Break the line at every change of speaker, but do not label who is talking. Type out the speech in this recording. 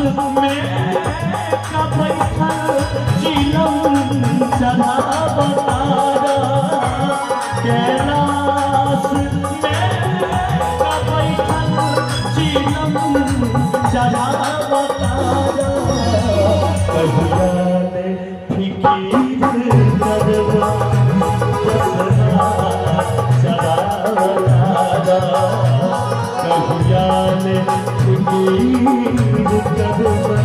में का बैठल चिलम चढ़ा बतारा कैलाश में का बैठल चिलम चढ़ा बतारा कहिया ने फिकीर करवा जसना चढ़ा बतारा कहिया ने फिकीर करवा